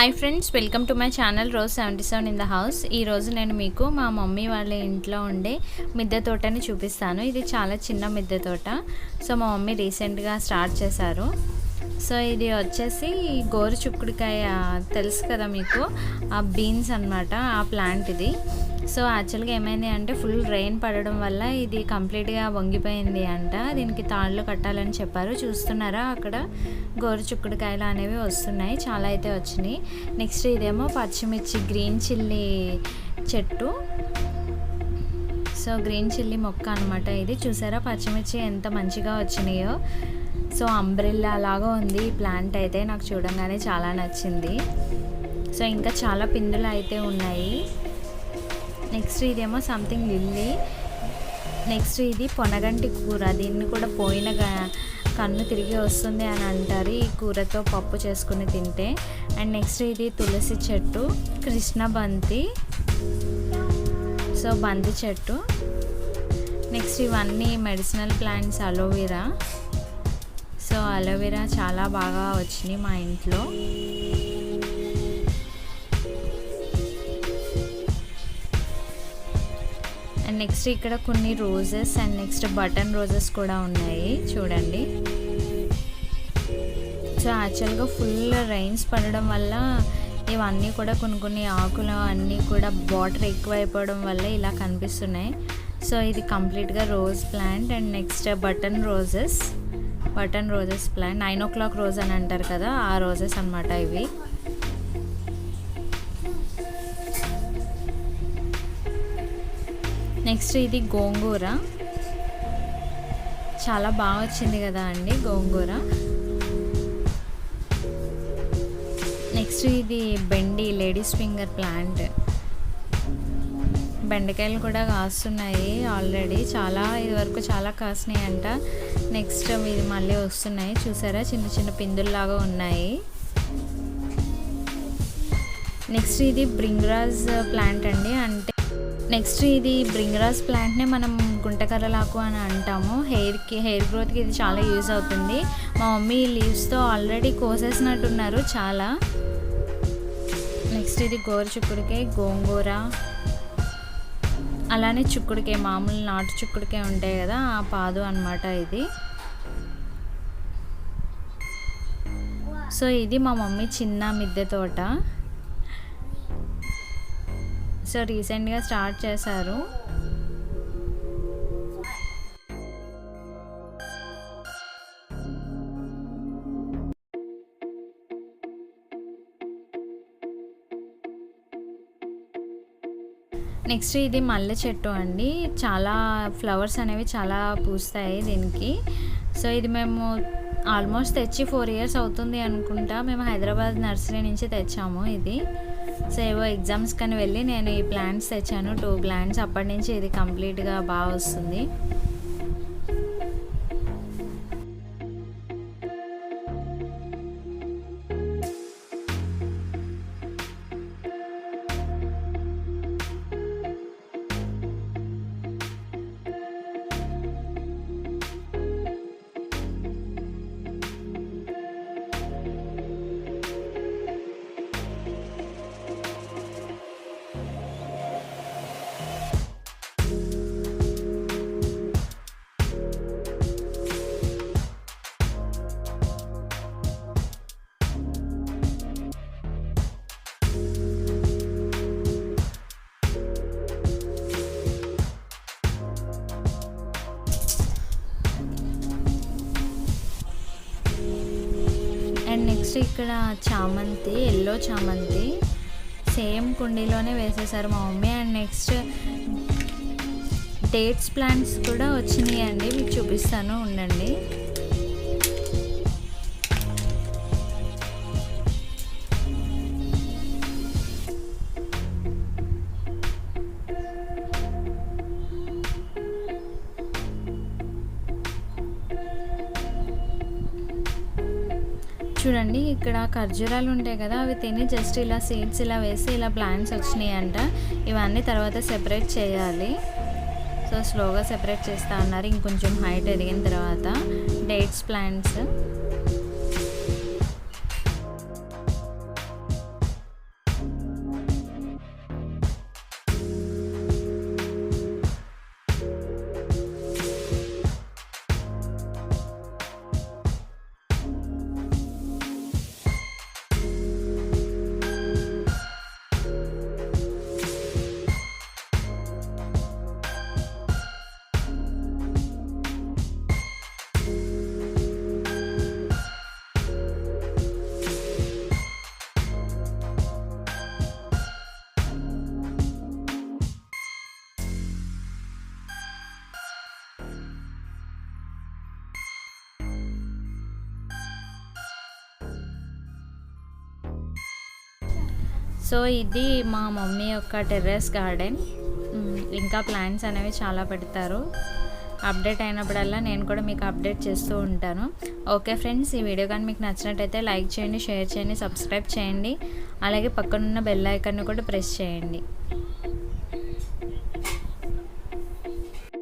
Hi friends, welcome to my channel rose 77 in the house. ఈరోజు నేను మీకు మా మమ్మీ వాళ్ళ ఇంట్లో ఉండే మిద్దె తోటని చూపిస్తాను. ఇది చాలా చిన్న మిద్దె తోట. సో మా మమ్మీ రీసెంట్గా స్టార్ట్ చేశారు. సో ఇది వచ్చేసి గోరు చిక్కుడుకాయ తెలుసు కదా మీకు, ఆ బీన్స్ అన్నమాట, ఆ ప్లాంట్ ఇది. సో యాక్చువల్గా ఏమైంది అంటే ఫుల్ రెయిన్ పడడం వల్ల ఇది కంప్లీట్గా వంగిపోయింది అంట. దీనికి తాళ్ళు కట్టాలని చెప్పారు. చూస్తున్నారా అక్కడ గోరు చిక్కుడుకాయలు అనేవి వస్తున్నాయి, చాలా అయితే వచ్చినాయి. నెక్స్ట్ ఇదేమో పచ్చిమిర్చి గ్రీన్ చిల్లీ చెట్టు. సో గ్రీన్ చిల్లీ మొక్క అనమాట ఇది. చూసారా పచ్చిమిర్చి ఎంత మంచిగా వచ్చినాయో. సో అంబ్రెల్లా లాగా ఉంది ఈ ప్లాంట్ అయితే, నాకు చూడంగానే చాలా నచ్చింది. సో ఇంకా చాలా పిందులు అయితే ఉన్నాయి. నెక్స్ట్ ఇదేమో సంథింగ్ లిల్లీ. నెక్స్ట్ ఇది పొనగంటి కూర. దీన్ని కూడా పోయిన కన్ను తిరిగి వస్తుంది అని అంటారు ఈ కూరతో పప్పు చేసుకుని తింటే. అండ్ నెక్స్ట్ ఇది తులసి చెట్టు, కృష్ణ బంతి. సో బంతి చెట్టు. నెక్స్ట్ ఇవన్నీ medicinal plants, aloe vera. So aloe vera చాలా బాగా వచ్చినాయి మా ఇంట్లో. అండ్ నెక్స్ట్ ఇక్కడ కొన్ని roses and next button roses కూడా ఉన్నాయి చూడండి. సో యాక్చువల్గా ఫుల్ రైన్స్ పడడం వల్ల ఇవన్నీ కూడా కొన్ని ఆకులు అన్నీ కూడా వాటర్ ఎక్కువ అయిపోవడం వల్ల ఇలా కనిపిస్తున్నాయి. సో ఇది కంప్లీట్గా rose plant. And next button roses plant, 9 o'clock rose అని అంటారు కదా, ఆ రోజెస్ అన్నమాట ఇవి. నెక్స్ట్ ఇది గోంగూర. చాలా బాగా వచ్చింది కదా అండి గోంగూర. నెక్స్ట్ ఇది బెండి, లేడీస్ ఫింగర్ ప్లాంట్. బెండకాయలు కూడా కాస్తున్నాయి ఆల్రెడీ, చాలా ఇదివరకు చాలా కాసినాయి అంట. నెక్స్ట్ ఇది మళ్ళీ వస్తున్నాయి. చూసారా చిన్న చిన్న పిందుల్లాగా ఉన్నాయి. నెక్స్ట్ ఇది బ్రింగ్రాజ్ ప్లాంట్ అండి. అంటే నెక్స్ట్ ఇది బ్రింగ్రాజ్ ప్లాంట్నే మనం గుంటకర్రలాకు అని అంటాము. హెయిర్ గ్రోత్కి ఇది చాలా యూజ్ అవుతుంది. మా మమ్మీ లీవ్స్తో ఆల్రెడీ కోసేసినట్టున్నారు చాలా. నెక్స్ట్ ఇది గోరు చిక్కుడుకాయ, గోంగూర, అలానే చిక్కుడుకాయ, మామూలు నాటు చిక్కుడుకాయ ఉంటాయి కదా, ఆ పాదు అన్నమాట ఇది. సో ఇది మా మమ్మీ చిన్న మిద్దె తోట. సో రీసెంట్గా స్టార్ట్ చేశారు. నెక్స్ట్ ఇది మల్లె చెట్టు అండి. చాలా ఫ్లవర్స్ అనేవి చాలా పూస్తాయి దీనికి. సో ఇది మేము ఆల్మోస్ట్ తెచ్చి 4 years అవుతుంది అనుకుంటా. మేము హైదరాబాద్ నర్సరీ నుంచి తెచ్చాము ఇది. సో ఏవో ఎగ్జామ్స్ కానీ వెళ్ళి నేను ఈ ప్లాంట్స్ తెచ్చాను, 2 ప్లాంట్స్. అప్పటి నుంచి ఇది కంప్లీట్గా బాగా వస్తుంది. అండ్ నెక్స్ట్ ఇక్కడ చామంతి, ఎల్లో చామంతి, సేమ్ కుండీలోనే వేసేసారు మా mummy. And next dates plants కూడా వచ్చినాయి అండి, మీకు చూపిస్తాను ఉండండి. చూడండి ఇక్కడ ఖర్జూరాలు ఉంటాయి కదా, అవి తిని జస్ట్ ఇలా సీడ్స్ ఇలా వేసి ఇలా ప్లాంట్స్ వచ్చినాయి అంట. ఇవన్నీ తర్వాత సెపరేట్ చేయాలి. సో స్లోగా సెపరేట్ చేస్తా అన్నారు ఇంకొంచెం హైట్ ఎదిగిన తర్వాత. Dates plants. సో ఇది మా మమ్మీ యొక్క టెర్రస్ గార్డెన్. ఇంకా ప్లాంట్స్ అనేవి చాలా పెడతారు. అప్డేట్ అయినప్పుడల్లా నేను కూడా మీకు అప్డేట్ చేస్తూ ఉంటాను. ఓకే ఫ్రెండ్స్, ఈ వీడియో కానీ మీకు నచ్చినట్టయితే లైక్ చేయండి, షేర్ చేయండి, సబ్స్క్రైబ్ చేయండి. అలాగే పక్కనున్న బెల్ ఐకాన్ని కూడా ప్రెస్ చేయండి.